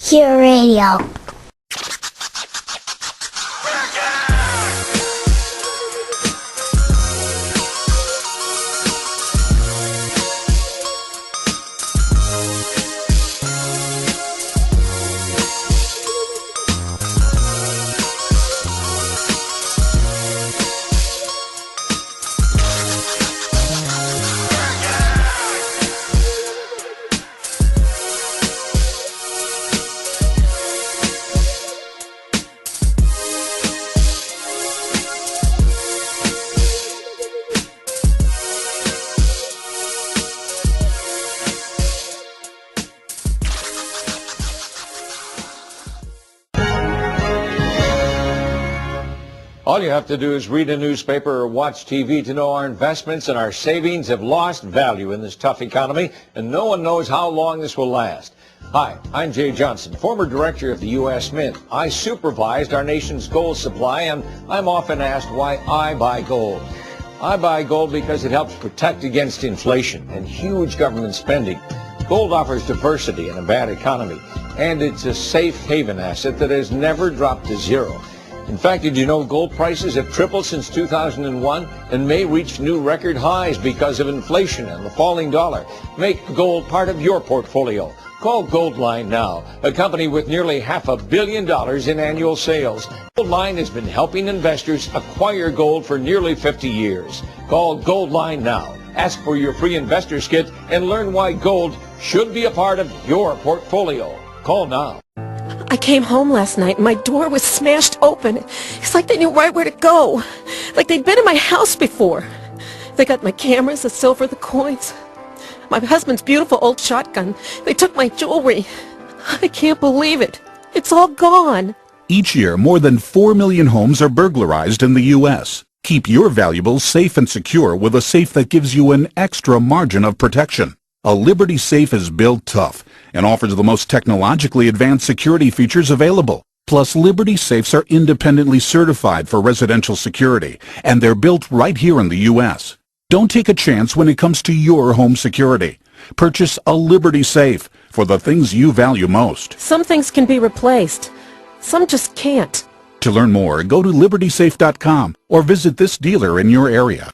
Hear radio. All you have to do is read a newspaper or watch TV to know our investments and our savings have lost value in this tough economy, and no one knows how long this will last. Hi, I'm Jay Johnson, former director of the U.S. Mint. I supervised our nation's gold supply, and I'm often asked why I buy gold. I buy gold because it helps protect against inflation and huge government spending. Gold offers diversity in a bad economy, and it's a safe haven asset that has never dropped to zero. In fact, did you know gold prices have tripled since 2001 and may reach new record highs because of inflation and the falling dollar? Make gold part of your portfolio. Call Goldline now, a company with nearly $500 million in annual sales. Goldline has been helping investors acquire gold for nearly 50 years. Call Goldline now. Ask for your free investor's kit and learn why gold should be a part of your portfolio. Call now. I came home last night and my door was smashed open. It's like they knew right where to go. Like they'd been in my house before. They got my cameras, the silver, the coins. My husband's beautiful old shotgun. They took my jewelry. I can't believe it. It's all gone. Each year, more than 4 million homes are burglarized in the U.S. Keep your valuables safe and secure with a safe that gives you an extra margin of protection. A Liberty safe is built tough and offers the most technologically advanced security features available. Plus, Liberty safes are independently certified for residential security, and they're built right here in the U.S. Don't take a chance when it comes to your home security. Purchase a Liberty safe for the things you value most. Some things can be replaced. Some just can't. To learn more, go to libertysafe.com or visit this dealer in your area.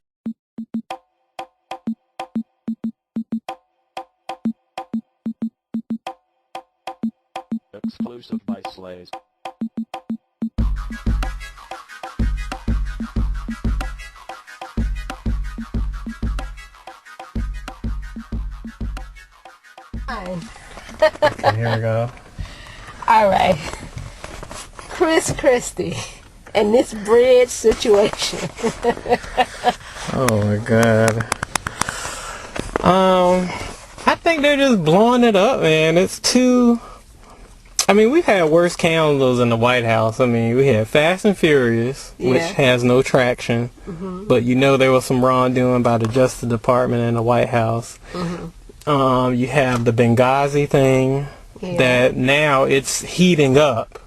Exclusive by Slays. Okay, here we go. All right. Christie and this bread situation. Oh my god. I think they're just blowing it up, man. It's too... I mean, we've had worse scandals in the White House. I mean, we had Fast and Furious, which has no traction. Mm-hmm. But you know there was some wrongdoing by the Justice Department and the White House. Mm-hmm. You have the Benghazi thing that now it's heating up.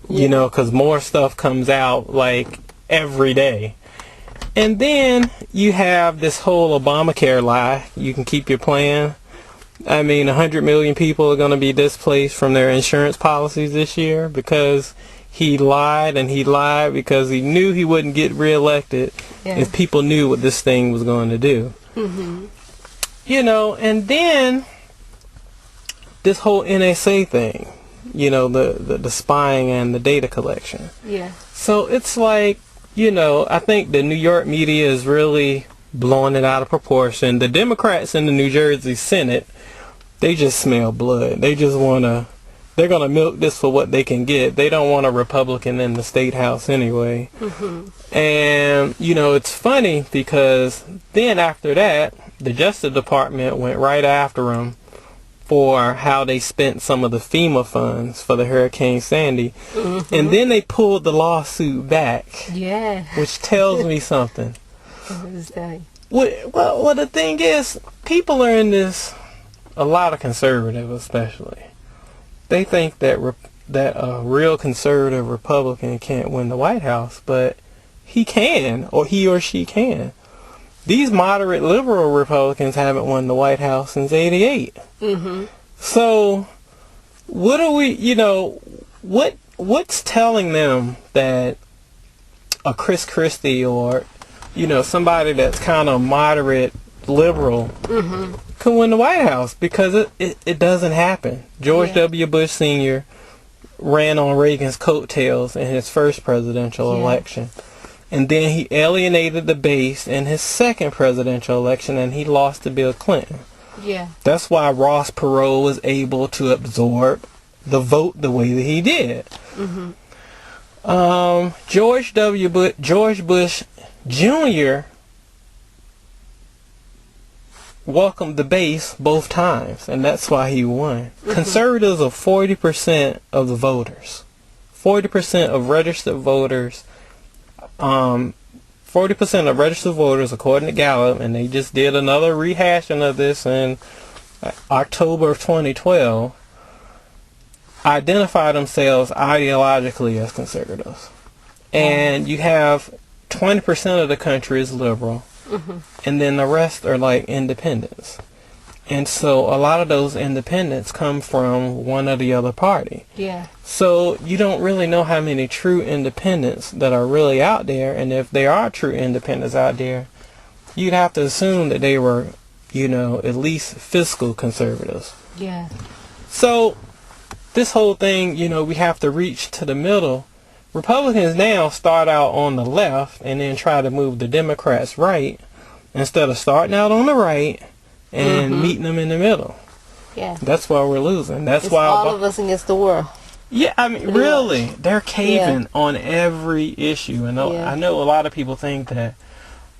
You know, because more stuff comes out like every day. And then you have this whole Obamacare lie. You can keep your plan. I mean, 100 million people are going to be displaced from their insurance policies this year because he lied, and he lied because he knew he wouldn't get reelected if people knew what this thing was going to do. Mm-hmm. You know, and then this whole NSA thing, you know, the spying and the data collection. Yeah. So it's like, you know, I think the New York media is really blowing it out of proportion. The Democrats in the New Jersey Senate, they just smell blood. They just want to, they're going to milk this for what they can get. They don't want a Republican in the State House anyway. Mm-hmm. And, you know, it's funny because then after that, the Justice Department went right after them for how they spent some of the FEMA funds for the Hurricane Sandy. Mm-hmm. And then they pulled the lawsuit back. Yeah. Which tells me something. What is that? Well, the thing is, people are in this, a lot of conservatives especially, they think that that a real conservative Republican can't win the White House, but he can, or he or she can. These moderate liberal Republicans haven't won the White House since '88. Mm-hmm. So, what are we, what's telling them that a Chris Christie or, somebody that's kind of moderate liberal can win the White House? Because it doesn't happen. George W. Bush Sr. ran on Reagan's coattails in his first presidential election. And then he alienated the base in his second presidential election, and he lost to Bill Clinton. Yeah. That's why Ross Perot was able to absorb the vote the way that he did. George Bush Jr. welcomed the base both times, and that's why he won. Conservatives are 40% of the voters. 40% of registered voters. 40% of registered voters, according to Gallup, and they just did another rehashing of this in October of 2012, identify themselves ideologically as conservatives. And you have 20% of the country is liberal, and then the rest are like independents. And so a lot of those independents come from one or the other party. Yeah. So you don't really know how many true independents that are really out there, and if there are true independents out there, you'd have to assume that they were, at least fiscal conservatives. Yeah. So this whole thing, we have to reach to the middle. Republicans now start out on the left and then try to move the Democrats right, instead of starting out on the right and meeting them in the middle. Yeah. That's why we're losing. That's It's why all of us against the world. Yeah, I mean, really, they're caving on every issue. And I know a lot of people think that,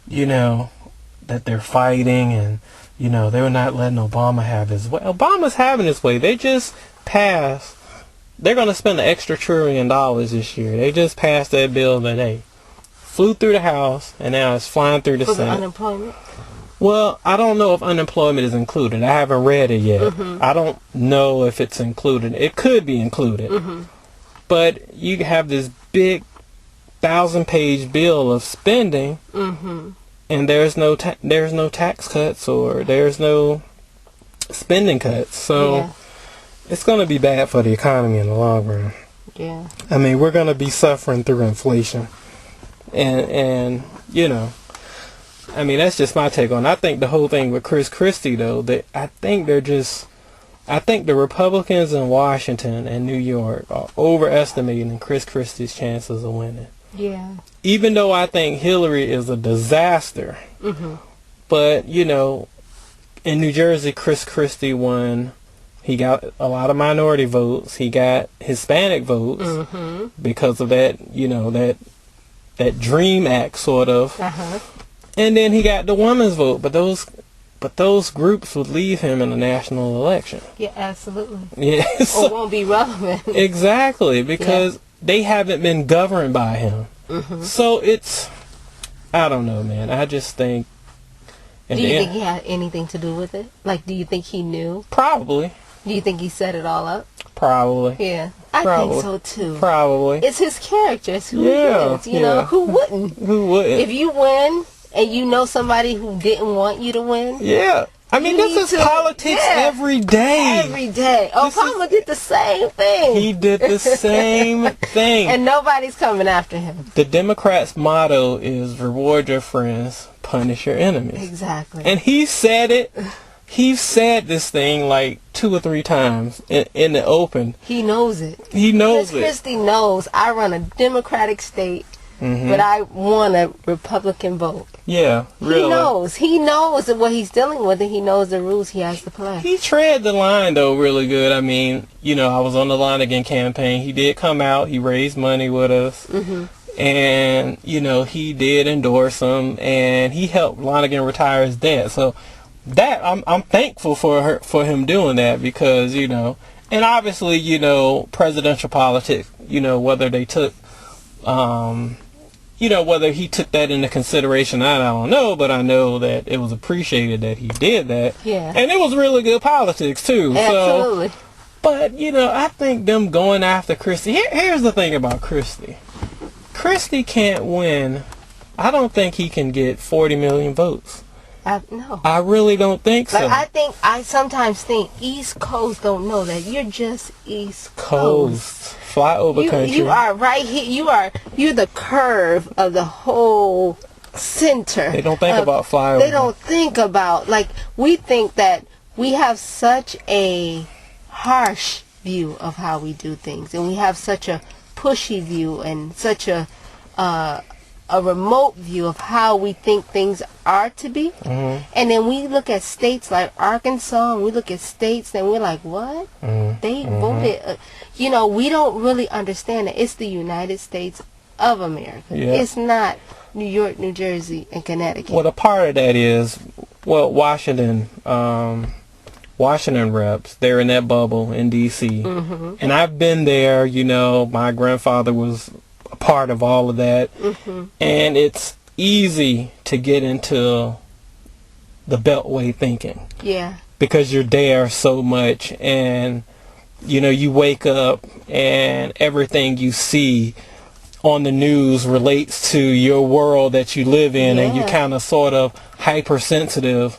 that they're fighting and, they're not letting Obama have his way. Obama's having his way. They just passed. They're going to spend an extra $1 trillion this year. They just passed that bill today. Flew through the House, and now it's flying through the For Senate. the unemployment? Well, I don't know if unemployment is included. I haven't read it yet. I don't know if it's included. It could be included. But you have this big 1,000-page bill of spending, and there's no tax cuts or there's no spending cuts. So it's going to be bad for the economy in the long run. Yeah. I mean, we're going to be suffering through inflation. And I mean, that's just my take on it. I think the whole thing with Chris Christie, though, I think the Republicans in Washington and New York are overestimating Chris Christie's chances of winning. Yeah. Even though I think Hillary is a disaster. But, in New Jersey, Chris Christie won. He got a lot of minority votes. He got Hispanic votes because of that, that DREAM Act sort of. And then he got the woman's vote, but those groups would leave him in a national election. Yeah, absolutely. Yeah, Or won't be relevant. Exactly, because they haven't been governed by him. So I don't know, man. I just think. Do you think he had anything to do with it? Like, do you think he knew? Probably. Do you think he set it all up? Probably. Yeah, I think so too. Probably. It's his character. It's who he is. You know, who wouldn't? Who wouldn't? If you win and you know somebody who didn't want you to win. Yeah. I mean, this is politics every day. Every day. Obama did the same thing. He did the same thing. And nobody's coming after him. The Democrats' motto is reward your friends, punish your enemies. Exactly. And he said it. He said this thing like 2 or 3 times in the open. He knows it. He knows it. Christie knows I run a Democratic state, but I want a Republican vote. Yeah, really. He knows. He knows what he's dealing with, and he knows the rules he has to play. He tread the line, though, really good. I mean, I was on the Line Again campaign. He did come out. He raised money with us. And, he did endorse him, and he helped Lonigan retire his dad. So that I'm thankful for him doing that, because, and obviously, presidential politics, whether they took whether he took that into consideration, I don't know, but I know that it was appreciated that he did that. Yeah. And it was really good politics, too. Absolutely. So, but, I think them going after Christie, here's the thing about Christie. Christie can't win. I don't think he can get 40 million votes. No. I really don't think so. Like, I sometimes think East Coast don't know that you're just East Coast. Flyover country. You are right here. You're the curve of the whole center. They don't think about flyover. They don't think about, like, we think that we have such a harsh view of how we do things, and we have such a pushy view and such a remote view of how we think things are to be. And then we look at states like Arkansas, and we look at states and we're like, what? They voted. We don't really understand it. It's the United States of America. Yeah. It's not New York, New Jersey, and Connecticut. Well, a part of that is, Washington reps, they're in that bubble in D.C. And I've been there. My grandfather was a part of all of that. And it's easy to get into the beltway thinking. Yeah. Because you're there so much, and you wake up and everything you see on the news relates to your world that you live in, and you're kind of sort of hypersensitive,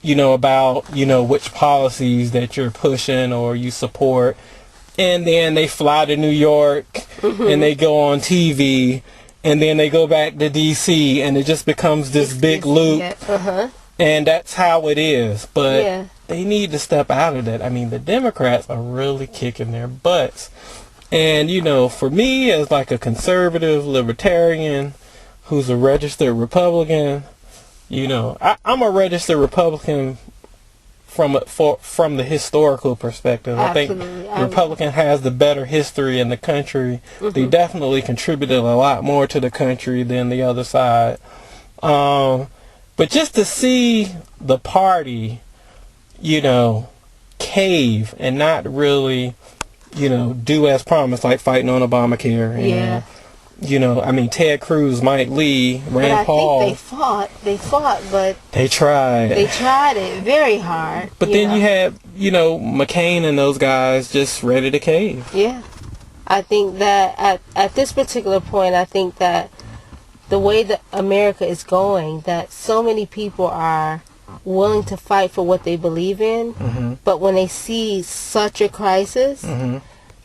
about, which policies that you're pushing or you support. And then they fly to New York and they go on TV, and then they go back to DC, and it just becomes this big loop. And that's how it is. But they need to step out of that. I mean, the Democrats are really kicking their butts. And, for me, as like a conservative libertarian who's a registered Republican, I'm a registered Republican from the historical perspective. Absolutely. I think Republican has the better history in the country. They definitely contributed a lot more to the country than the other side. But just to see the party, cave and not really, do as promised, like fighting on Obamacare. Ted Cruz, Mike Lee, Rand Paul. I think they fought, but they tried. They tried it very hard. But then you had, McCain and those guys just ready to cave. Yeah. I think that at this particular point, I think that the way that America is going, that so many people are willing to fight for what they believe in, but when they see such a crisis,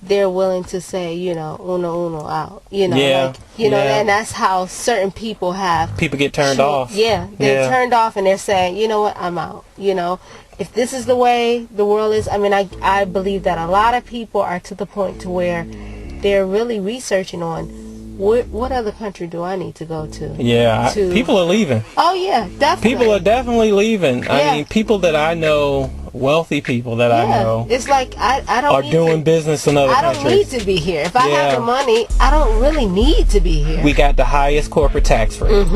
they're willing to say, uno out, and that's how certain people have. People get turned off. Yeah, they're turned off, and they're saying, you know what, I'm out. If this is the way the world is, I believe that a lot of people are to the point to where they're really researching on what other country do I need to go to? Yeah, people are leaving. Oh yeah, definitely. People are definitely leaving. Yeah. I mean, people that I know, wealthy people that I know, it's like I don't are doing business in other countries. I don't need to be here. If I have the money, I don't really need to be here. We got the highest corporate tax rate.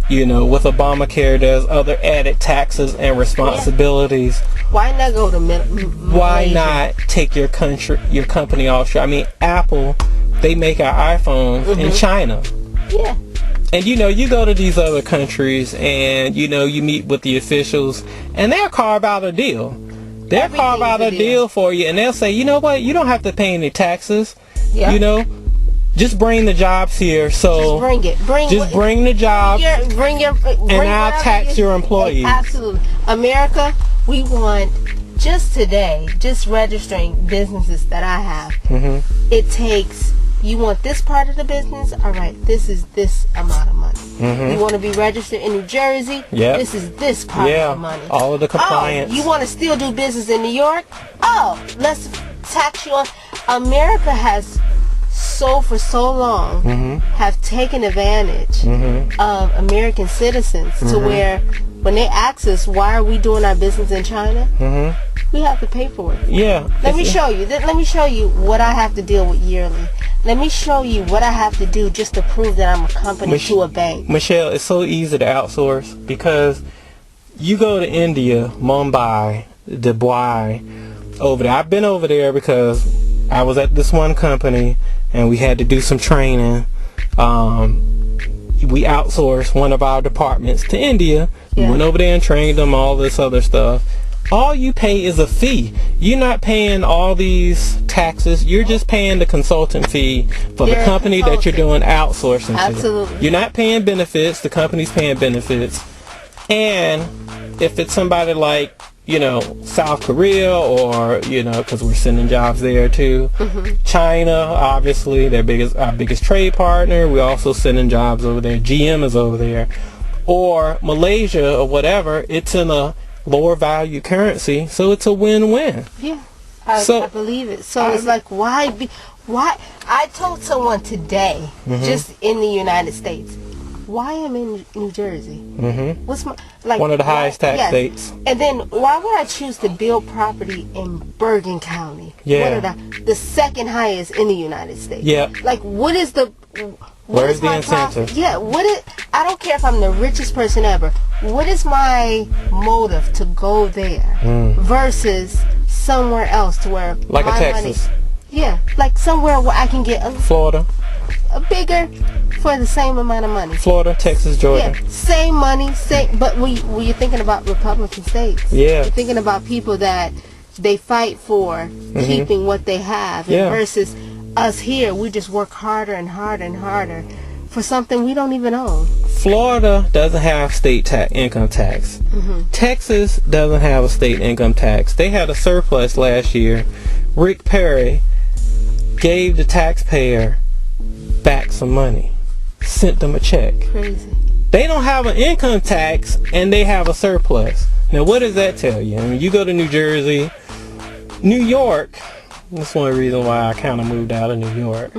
With Obamacare, there's other added taxes and responsibilities. Why not go to Why not take your company offshore? I mean, Apple, they make our iPhones in China. Yeah. And you go to these other countries, and you meet with the officials, and they'll carve out a deal. They'll carve out a deal for you, and they'll say, you know what, you don't have to pay any taxes. Yeah. Just bring the jobs here. So just bring it. Bring the jobs. And I'll tax your employees. Absolutely. America, we want just registering businesses that I have. It takes. You want this part of the business? All right, this is this amount of money. You want to be registered in New Jersey? This is this part of the money. All of the compliance. Oh, you want to still do business in New York? Oh, let's tax you on. America has for so long have taken advantage of American citizens to where when they ask us why are we doing our business in China, we have to pay for it. Yeah. Let me show you. Let me show you what I have to deal with yearly. Let me show you what I have to do just to prove that I'm a company to a bank. Michelle, it's so easy to outsource because you go to India, Mumbai, Dubai, over there. I've been over there because I was at this one company and we had to do some training. We outsourced one of our departments to India. We went over there and trained them, all this other stuff. All you pay is a fee. You're not paying all these taxes. You're just paying the consultant fee for the company that you're doing outsourcing to. Absolutely. You're not paying benefits. The company's paying benefits. And if it's somebody like, South Korea, or, because we're sending jobs there too. China, obviously, our biggest trade partner. We're also sending jobs over there. GM is over there. Or Malaysia or whatever, it's in a lower value currency, so it's a win-win. Yeah, I believe it. So it's like, why? I told someone today, just in the United States, why am I in New Jersey? What's my one of the highest tax states? And then why would I choose to build property in Bergen County? Yeah, what are the second highest in the United States. Yeah, like what is the where's the incentive? Yeah, I don't care if I'm the richest person ever. What is my motive to go there versus somewhere else to where like a Texas? Money, yeah, like somewhere where I can get Florida. A bigger for the same amount of money. Florida, Texas, Georgia. Yeah, same money, same. But when you're thinking about Republican states, you're thinking about people that they fight for keeping what they have, versus us here, we just work harder and harder and harder for something we don't even own. Florida doesn't have state income tax. Texas doesn't have a state income tax. They had a surplus last year. Rick Perry gave the taxpayer back some money, sent them a check. Crazy. They don't have an income tax and they have a surplus. Now what does that tell you? I mean, you go to New Jersey, New York, that's one reason why I kind of moved out of New York.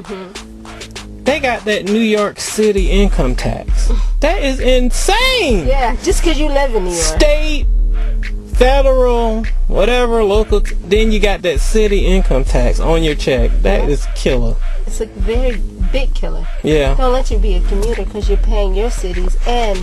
They got that New York City income tax. That is insane. Yeah, just because you live in New York. State, federal, whatever, local, then you got that city income tax on your check. That is killer. It's a very big killer. Yeah. Don't let you be a commuter because you're paying your cities and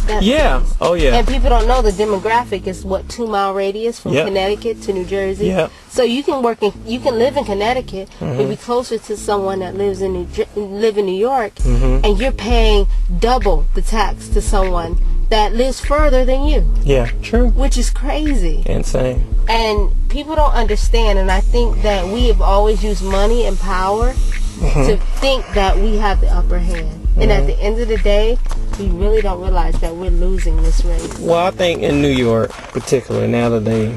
that cities. Oh yeah. And people don't know the demographic is 2-mile radius from Connecticut to New Jersey. Yeah. So you can live in Connecticut, but be closer to someone that lives in New York, and you're paying double the tax to someone that lives further than you. Yeah, true. Which is crazy. Insane. And people don't understand, and I think that we have always used money and power to think that we have the upper hand. And at the end of the day, we really don't realize that we're losing this race. Well, I think in New York, particularly, now that they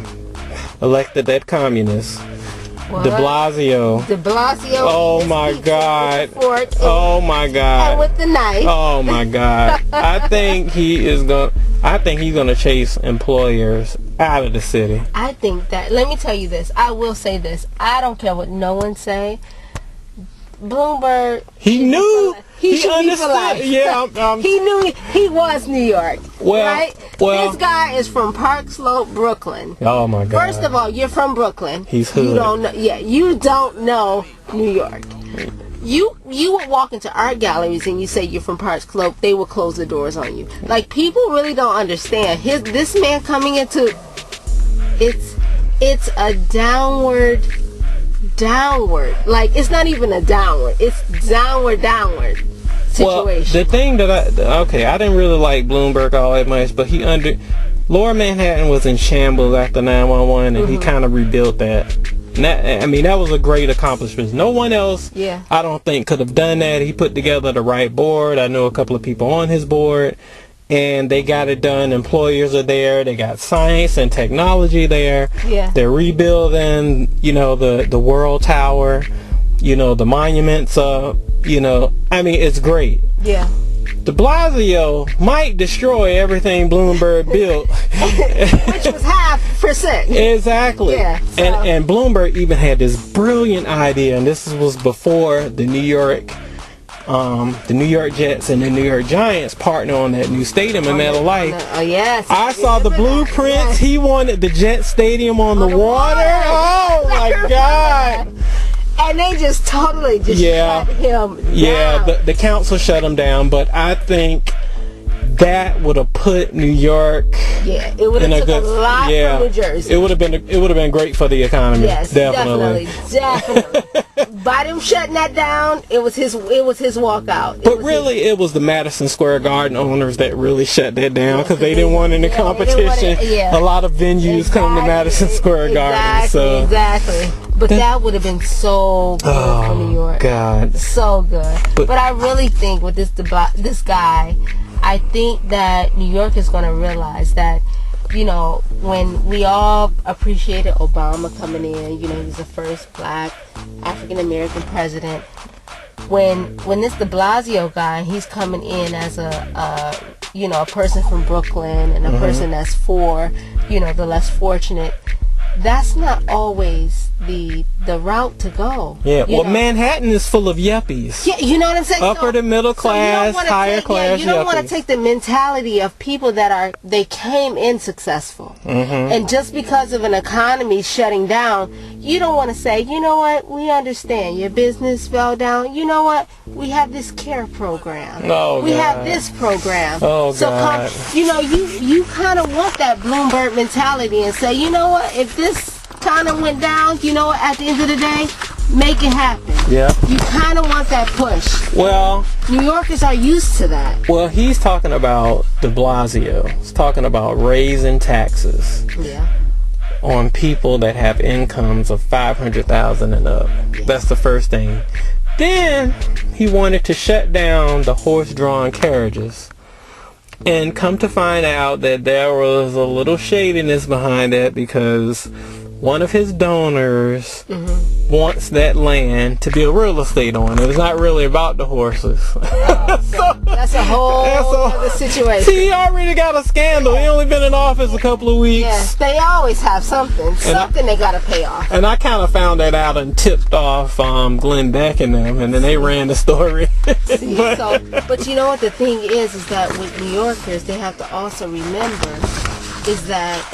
elected that communist, De Blasio. Oh my God. Oh my God. And with the knife. Oh my God. I think he's gonna chase employers out of the city. I think that, let me tell you this, I will say this, I don't care what no one say, Bloomberg, he knew, he understood. Yeah, he knew he was New York. Well, this guy is from Park Slope, Brooklyn. Oh my God! First of all, you're from Brooklyn. He's hood. You don't know. Yeah, you don't know New York. You would walk into art galleries and you say you're from Park Slope, they will close the doors on you. Like, people really don't understand. This man coming into it's a downward. Like, it's not even a downward, it's downward situation. Well, the thing that I didn't really like Bloomberg all that much, but Lower Manhattan was in shambles after 9/11, and he kind of rebuilt that. And that was a great accomplishment. No one else, I don't think, could have done that. He put together the right board. I know a couple of people on his board, and they got it done. Employers are there. They got science and technology there. Yeah. They're rebuilding, the World Tower, the monuments. It's great. Yeah. De Blasio might destroy everything Bloomberg built. Which was 0.5%. Exactly. Yeah, so. And Bloomberg even had this brilliant idea, and this was before the New York Jets and the New York Giants partner on that new stadium in MetLife. Oh yes. I saw the blueprints. Yes. He wanted the Jet Stadium on the water. Oh my God. And they just totally shut him down. Yeah, the council shut him down, but I think that would have put New York it would have took a lot from New Jersey. It would have been great for the economy. Yes, definitely. By them shutting that down, it was his walkout. But really, it was the Madison Square Garden owners that really shut that down because they didn't want any competition. A lot of venues come to Madison Square Garden. Exactly. But that would have been so good for New York. God. So good. But I really think with this guy, I think that New York is going to realize that, you know, when we all appreciated Obama coming in, you know, he's the first black African-American president. When this de Blasio guy, he's coming in as a you know, a person from Brooklyn and a person that's for, you know, the less fortunate. That's not always the route to go. Yeah, well, know? Manhattan is full of yuppies. Yeah, you know what I'm saying? Upper to middle class, higher class. You don't want to take the mentality of people that they came in successful. And just because of an economy shutting down, you don't want to say, you know what, we understand your business fell down. You know what, we have this care program. We have this program. So you know, you kind of want that Bloomberg mentality and say, you know what, if this kind of went down, you know, at the end of the day, make it happen. Yeah. You kind of want that push. Well, New Yorkers are used to that. Well, he's talking about de Blasio. He's talking about raising taxes. Yeah. On people that have incomes of $500,000 and up. That's the first thing. Then he wanted to shut down the horse-drawn carriages. And come to find out that there was a little shadiness behind that, because one of his donors wants that land to build real estate on. It's not really about the horses. That's a whole other situation. See, he already got a scandal. He only been in office a couple of weeks. Yes, they always have something. They got to pay off. And I kind of found that out and tipped off Glenn Beck and them, and then they ran the story. But you know what the thing is that with New Yorkers, they have to also remember is that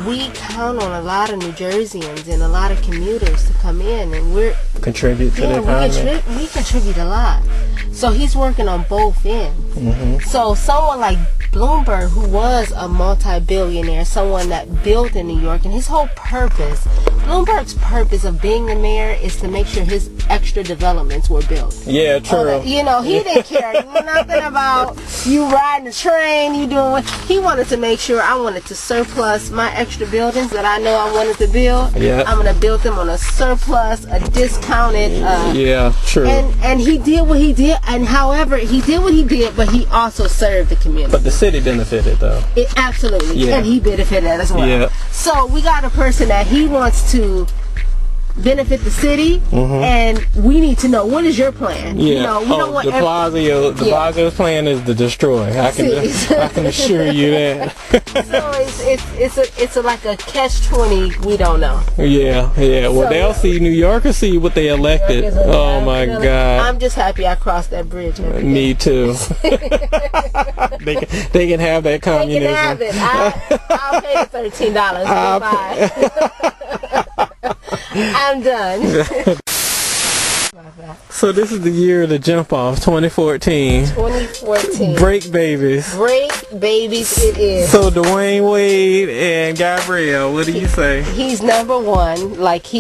we count on a lot of New Jerseyans and a lot of commuters to come in, and we're contribute to the economy. We contribute a lot. So he's working on both ends. So someone like Bloomberg, who was a multi-billionaire, someone that built in New York, and his whole purpose, Bloomberg's purpose of being the mayor is to make sure his extra developments were built. Yeah, true. You know, he didn't care nothing about you riding the train, you doing what. He wanted to make sure I wanted to surplus my extra buildings that I know I wanted to build. Yeah. I'm going to build them on a surplus, a discounted. Yeah, true. And he did what he did, and however, he did what he did, but he also served the community. But the city benefited, though. Absolutely. Yeah. And he benefited as well. Yeah. So we got a person that he wants to benefit the city, and we need to know, what is your plan? Yeah. You know, we don't want de Blasio's plan is to destroy. I can assure you that. So it's like a catch-20. We don't know. Yeah. Well, they'll see. New Yorkers see what they elected. Oh my God. I'm just happy I crossed that bridge. Me too. they can have that communism. They can have it. I'll pay the $13. Goodbye. I'm done. So this is the year of the jump off, 2014. 2014. Break babies. Break babies it is. So Dwayne Wade and Gabrielle, what do you say? He's number one. Like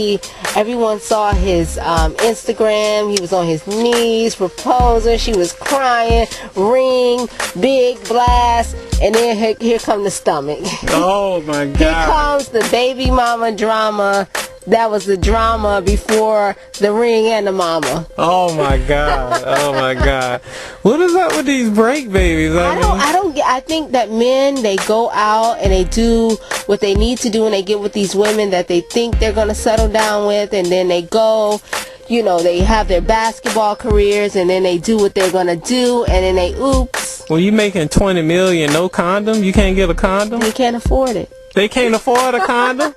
everyone saw his Instagram. He was on his knees proposing. She was crying. Ring, big blast, and then here come the stomach. Oh my God. Here comes the baby mama drama. That was the drama before the ring and the mama. Oh my God. Oh my God. What is up with these break babies? I think that men, they go out and they do what they need to do, and they get with these women that they think they're going to settle down with, and then they go, you know, they have their basketball careers, and then they do what they're going to do, and then they oops. Well, you making $20 million, no condom? You can't get a condom? They can't afford it. They can't afford a condom?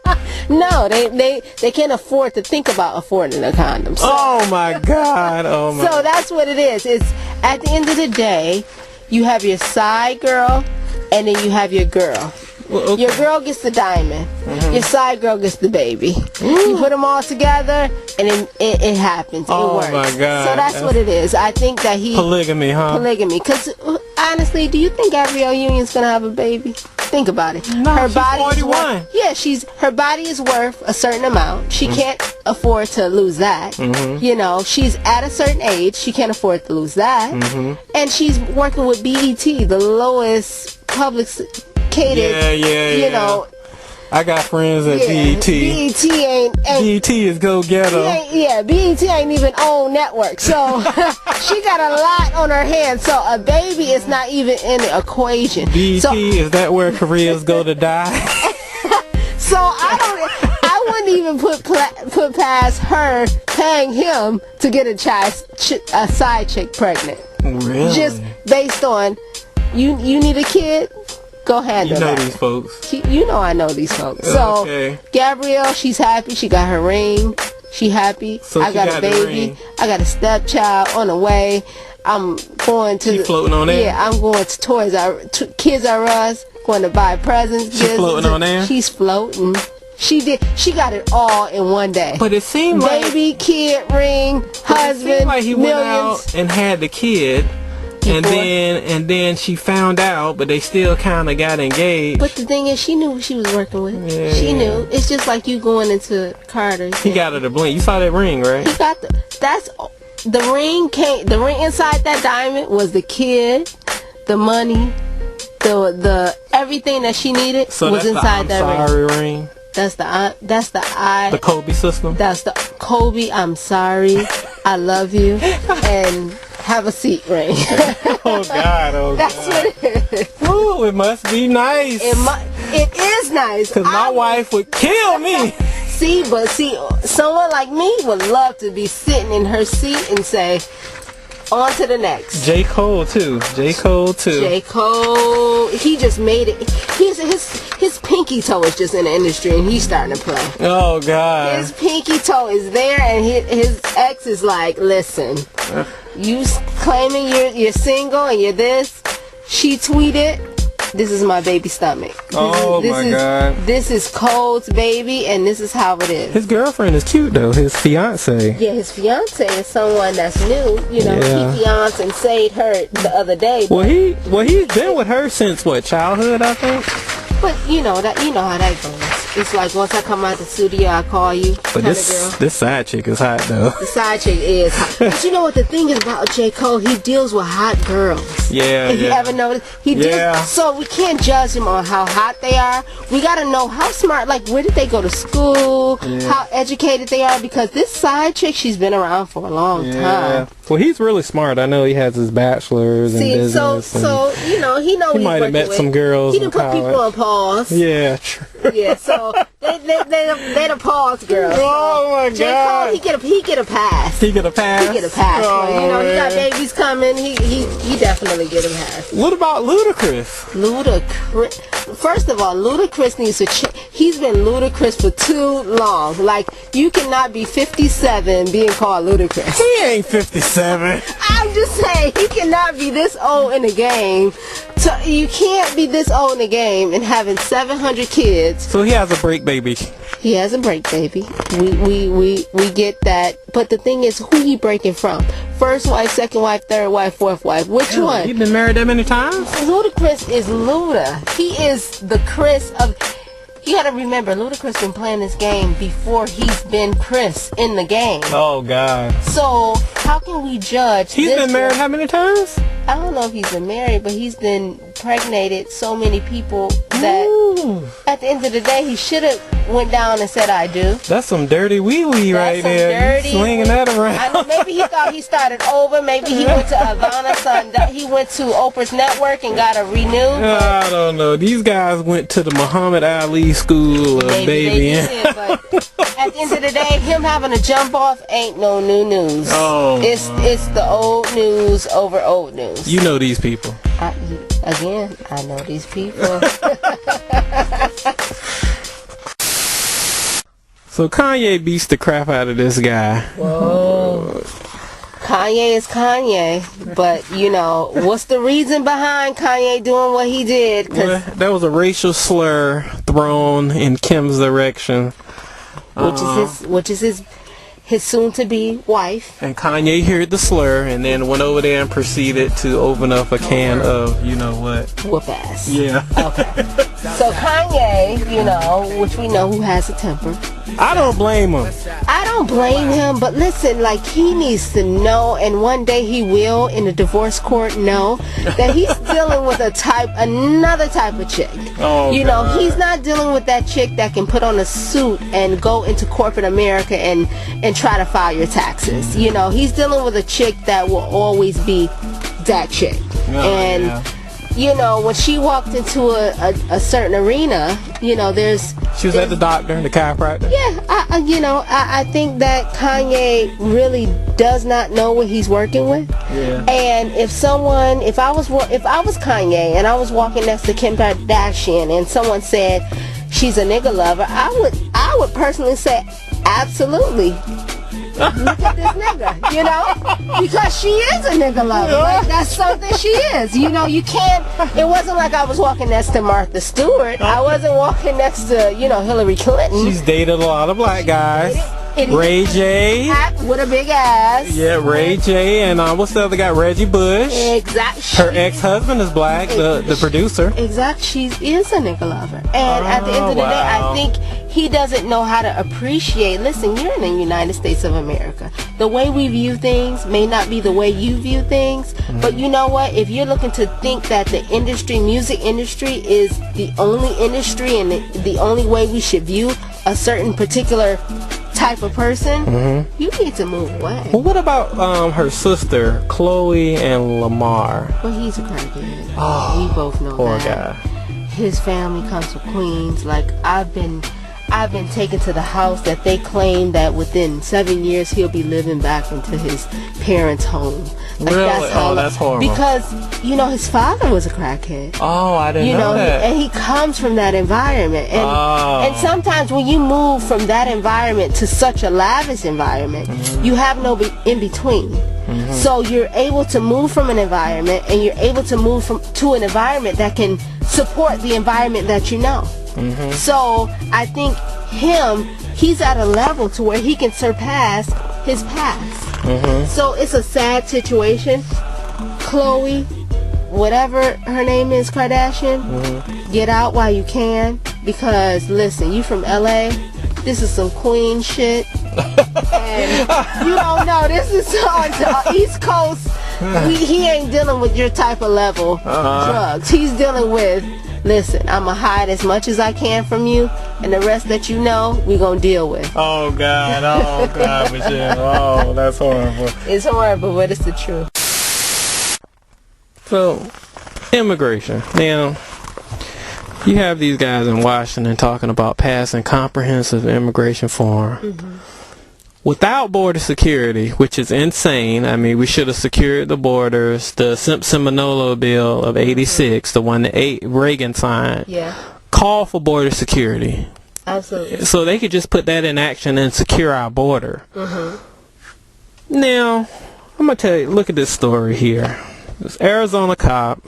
No, they can't afford to think about affording a condom. So, oh my God. So that's what it is. It's at the end of the day, you have your side girl, and then you have your girl. Well, okay. Your girl gets the diamond. Your side girl gets the baby. You put them all together, and it happens. Oh, it works. My God. So that's what it is. I think that polygamy, huh? Polygamy. Because honestly, do you think Gabrielle Union's gonna have a baby? Think about it. No, her body 41. Her body is worth a certain amount. She can't afford to lose that. You know, she's at a certain age. She can't afford to lose that. And she's working with BET, the lowest public. You know, I got friends at BET. BET ain't BET is go get 'em. BET ain't even own network, so she got a lot on her hands. So a baby is not even in the equation. BET, so, is that where careers go to die? So I wouldn't even put past her paying him to get a side chick pregnant. Really? Just based on you need a kid. Go handle that. You know these folks. You know I know these folks. So, okay. Gabrielle, she's happy. She got her ring. She happy. So I got a baby. I got a stepchild on the way. I'm going to... She floating on there? Yeah, I'm going to Kids R Us, going to buy presents. She floating on there? She's floating. She got it all in one day. But it seemed like... Baby, kid, ring, husband, it seemed like he millions. went out and had the kid... And then she found out, but they still kind of got engaged. But the thing is, she knew who she was working with. Yeah. She knew. It's just like you going into Carter's. He got her to blink. You saw that ring, right? He got the ring came. The ring inside that diamond was the kid, the money, the everything that she needed was inside that ring. Ring. That's the Kobe system. That's the Kobe. I'm sorry. I love you. And have a seat ring. Oh God! That's what it is. Ooh, it must be nice. It is nice. Cause my wife would kill me. See, someone like me would love to be sitting in her seat and say, on to the next. J. Cole, too. J. Cole, he just made it. His pinky toe is just in the industry, and he's starting to play. Oh, God. His pinky toe is there, and his ex is like, listen, you claiming you're single and you're this. She tweeted, this is my baby stomach. God. This is Cole's baby, and this is how it is. His girlfriend is cute, though. His fiance. Yeah, his fiance is someone that's new. You know, he fiancé her the other day. Well, he's been with her since what, childhood, I think. But you know how that goes. It's like once I come out the studio, I call you. But this side chick is hot, though. The side chick is hot. But you know what the thing is about J. Cole? He deals with hot girls. Yeah. If you ever noticed, he deals. So we can't judge him on how hot they are. We gotta know how smart. Like, where did they go to school? Yeah. How educated they are? Because this side chick, she's been around for a long time. Well, he's really smart. I know he has his bachelor's in business. So he might have met some girls. He didn't put people on pause. Yeah, true. Yeah, so they the pause girls. Oh my God! J. Cole, he get a pass. He get a pass. He get a pass. Oh, he got babies coming. He definitely get a pass. What about Ludacris? Ludacris. First of all, Ludacris needs to. He's been Ludacris for too long. Like, you cannot be 57 being called Ludacris. He ain't 57. I'm just saying, he cannot be this old in the game. So you can't be this old in the game and having 700 kids. So he has a break baby. He has a break baby. We get that. But the thing is, who he breaking from? First wife, second wife, third wife, fourth wife. Which one? He been married that many times? Ludacris is Luda. He is the Chris of... You gotta remember, Ludacris been playing this game before he's been Chris in the game. Oh, God. So, how can we judge He's been married how many times? I don't know if he's been married, but he's been impregnated so many people that at the end of the day, he should have went down and said, I do. That's some dirty wee-wee right there. Dirty slinging that around. I know, maybe he thought he started over. Maybe he went to Ivana. He went to Oprah's network and got a renew. I don't know. These guys went to the Muhammad Ali school of babying. But at the end of the day, him having a jump off ain't no new news. Oh, it's the old news over old news. You know these people. I know these people. So Kanye beats the crap out of this guy. Whoa. Kanye is Kanye, but you know, what's the reason behind Kanye doing what he did? Well, that was a racial slur thrown in Kim's direction. Which is his soon-to-be wife. And Kanye heard the slur and then went over there and proceeded to open up a can of, you know what? Whoop ass. Yeah. Okay. So Kanye, which we know who has a temper. I don't blame him. I don't blame him, but listen, like, he needs to know, and one day he will, in the divorce court, know that he's dealing with another type of chick. Oh, you know, he's not dealing with that chick that can put on a suit and go into corporate America and try to file your taxes. You know, he's dealing with a chick that will always be that chick. You know, when she walked into a certain arena, you know, she was at the doctor, the chiropractor. Yeah, I think that Kanye really does not know what he's working with. Yeah. And if I was Kanye and I was walking next to Kim Kardashian and someone said she's a nigga lover, I would personally say, absolutely. Look at this nigga, you know, because she is a nigga lover. Like, that's something she is. You know, you can't. It wasn't like I was walking next to Martha Stewart. I wasn't walking next to, you know, Hillary Clinton. She's dated a lot of black guys. Ray J. With a big ass. Yeah, Ray J. And what's the other guy? Reggie Bush. Exactly. Her ex-husband is black, the producer. Exactly. She is a nigga lover. And at the end of the day, I think he doesn't know how to appreciate. Listen, you're in the United States of America. The way we view things may not be the way you view things. But you know what? If you're looking to think that the music industry is the only industry and the only way we should view a certain particular type of person, you need to move away. Well, what about her sister, Chloe and Lamar? Well, he's a crackhead. Oh, we both know poor that. Guy. His family comes from Queens. Like, I've been taken to the house that they claim that within 7 years he'll be living back into his parents' home. Like, really? That's horrible. Because, you know, his father was a crackhead. Oh, I didn't know that. And he comes from that environment. And sometimes when you move from that environment to such a lavish environment, you have no in between. So you're able to move from an environment, and you're able to move to an environment that can support the environment that you know. So I think he's at a level to where he can surpass his past. So it's a sad situation. Chloe, whatever her name is, Kardashian, get out while you can, because listen, you from LA, this is some queen shit. And you don't know, this is on the East Coast. He ain't dealing with your type of level drugs. He's dealing with, listen, I'ma hide as much as I can from you, and the rest that you know, we gonna deal with. Oh God, Michelle. Oh, that's horrible. It's horrible, but it's the truth. So, immigration. Now, you have these guys in Washington talking about passing comprehensive immigration reform. Without border security, which is insane. I mean, we should have secured the borders. The Simpson-Manolo bill of 86, the one that Reagan signed, called for border security. Absolutely. So they could just put that in action and secure our border. Now, I'm going to tell you, look at this story here. This Arizona cop,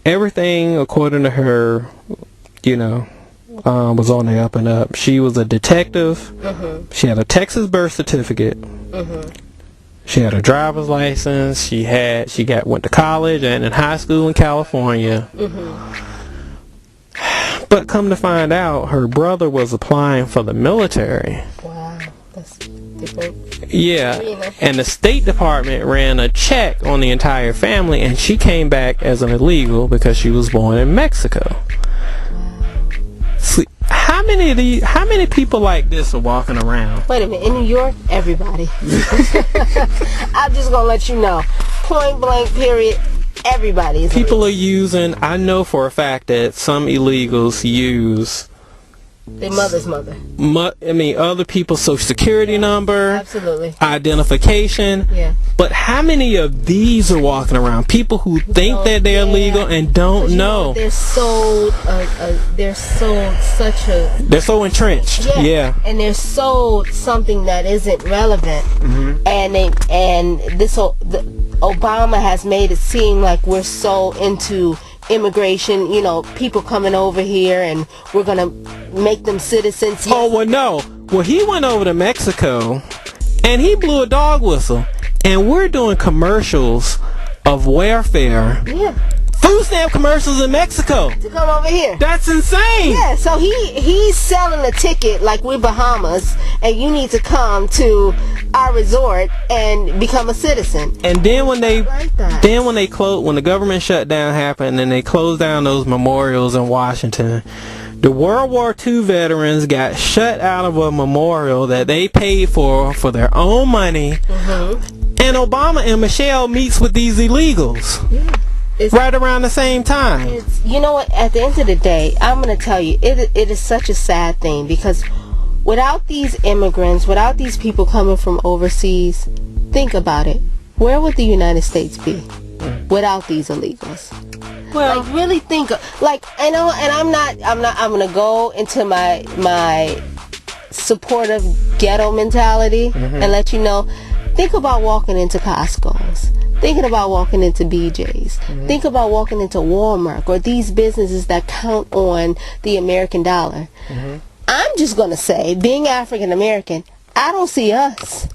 everything according to her, you know, was on the up and up. She was a detective. She had a Texas birth certificate. She had a driver's license. She went to college and in high school in California. But come to find out, her brother was applying for the military. Wow, that's different. Yeah, and the State Department ran a check on the entire family, and she came back as an illegal because she was born in Mexico. See, how many people like this are walking around? Wait a minute, in New York, everybody. I'm just gonna let you know, point blank, period. Everybody is people are using. I know for a fact that some illegals use their mother's mother. Other people's social security number. Absolutely. Identification. Yeah. But how many of these are walking around? People who think that they're legal and don't know. They're sold. They're so entrenched. Yeah. And they're sold something that isn't relevant. And Obama has made it seem like we're so into immigration, you know, people coming over here and we're gonna make them citizens. Oh, well, no. Well, he went over to Mexico and he blew a dog whistle, and we're doing commercials of welfare for food stamp commercials in Mexico to come over here. That's insane. Yeah, so he's selling a ticket like we're Bahamas, and you need to come to our resort and become a citizen. And then when they Like that. when the government shutdown happened and they closed down those memorials in Washington, the World War II veterans got shut out of a memorial that they paid for their own money. And Obama and Michelle meets with these illegals right around the same time. You know what? At the end of the day, I'm going to tell you, it is such a sad thing, because without these immigrants, without these people coming from overseas, think about it. Where would the United States be without these illegals? Well, Like, really think. Like, I know, and I'm going to go into my supportive ghetto mentality and let you know. Think about walking into Costco's. Thinking about walking into BJ's. Think about walking into Walmart, or these businesses that count on the American dollar. I'm just going to say, being African American, I don't see us.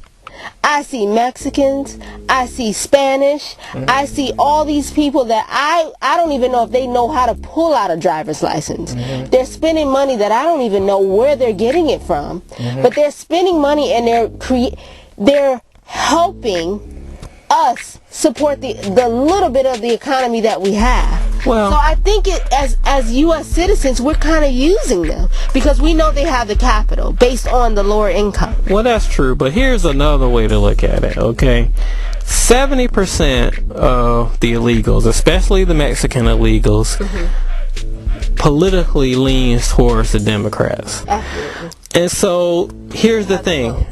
I see Mexicans. I see Spanish. I see all these people that I don't even know if they know how to pull out a driver's license. They're spending money that I don't even know where they're getting it from. But they're spending money, and they're helping us support the little bit of the economy that we have. Well, so I think as U.S. citizens, we're kind of using them because we know they have the capital based on the lower income. well, that's true, but here's another way to look at it, okay? 70% of the illegals, especially the Mexican illegals, politically leans towards the Democrats. Absolutely. And so, here's the thing.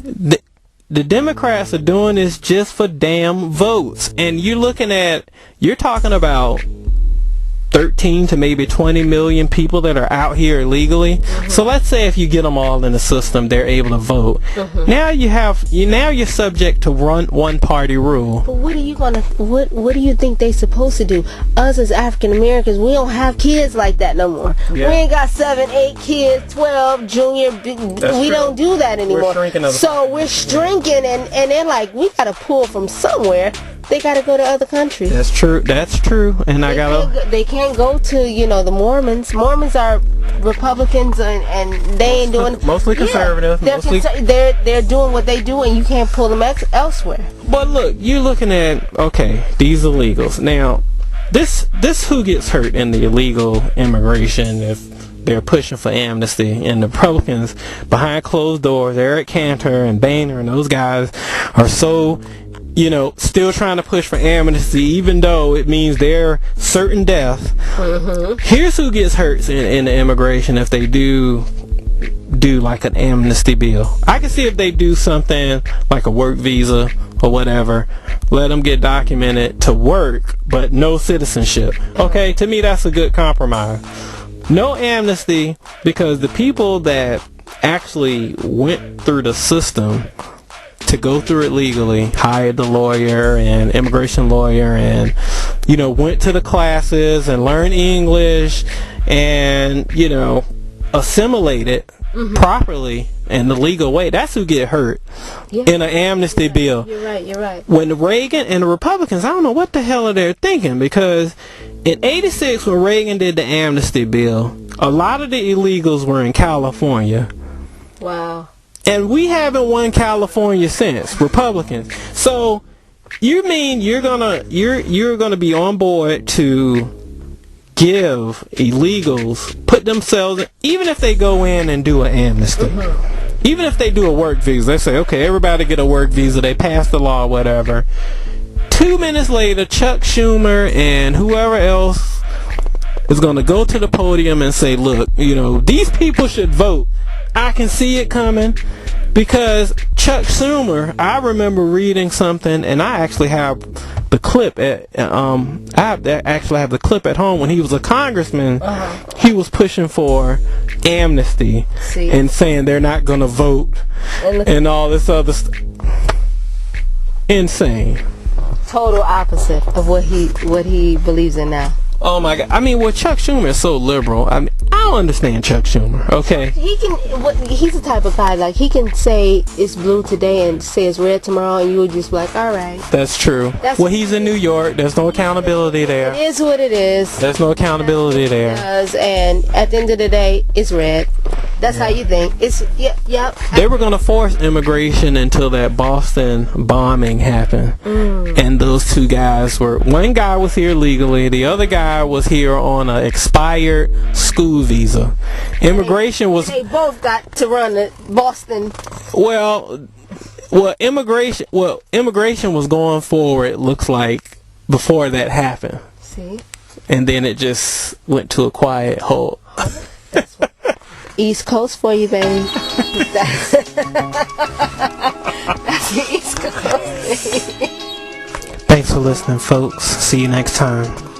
The Democrats are doing this just for damn votes. And you're talking about 13 to maybe 20 million people that are out here illegally. So let's say if you get them all in the system, they're able to vote. Now you're subject to one party rule. But what do you think they supposed to do? Us as African Americans, we don't have kids like that no more. Yeah. We ain't got 7, 8 kids, 12, junior. We don't do that anymore. So we're shrinking, and they're like, we gotta pull from somewhere. They gotta go to other countries. That's true. And They can't go to the Mormons. Mormons are Republicans, and they ain't doing mostly conservative. They're doing what they do, and you can't pull them elsewhere. But look, you're looking at these illegals. Now, this who gets hurt in the illegal immigration if they're pushing for amnesty, and the Republicans behind closed doors, Eric Cantor and Boehner and those guys are so still trying to push for amnesty, even though it means they're certain death. Here's who gets hurt in the immigration if they do like an amnesty bill. I can see if they do something like a work visa or whatever, let them get documented to work, but no citizenship. Okay, to me that's a good compromise. No amnesty, because the people that actually went through the system to go through it legally, hired the lawyer and immigration lawyer, and went to the classes and learned English and assimilate it properly in the legal way. That's who get hurt in an amnesty bill. You're right. When Reagan and the Republicans, I don't know what the hell are they thinking, because in '86 when Reagan did the amnesty bill, a lot of the illegals were in California. Wow. And we haven't won California since, Republicans. So you mean you're gonna be on board to give illegals, put themselves, even if they go in and do an amnesty, even if they do a work visa, they say, okay, everybody get a work visa, they pass the law, whatever. 2 minutes later, Chuck Schumer and whoever else is gonna go to the podium and say, look, these people should vote. I can see it coming, because Chuck Schumer, I remember reading something, and I actually have the clip at the clip at home when he was a congressman. He was pushing for amnesty and saying they're not going to vote and all this other stuff. Insane. Total opposite of what he believes in now. Oh my God! I mean, Chuck Schumer is so liberal. I don't understand Chuck Schumer, okay? He's the type of guy, like, he can say it's blue today and say it's red tomorrow, and you would just be like, all right. That's true. Well, he's in New York. There's no accountability there. It is what it is. There's no accountability there. And at the end of the day, it's red. That's how you think. It's, yep. They were going to force immigration until that Boston bombing happened. And those two guys one guy was here legally, the other guy was here on an expired school visa. Immigration was... They both got to run the Boston. Well, immigration was going forward, looks like, before that happened. See? And then it just went to a quiet halt. That's what East Coast for you, baby. That's the East Coast. Thanks for listening, folks. See you next time.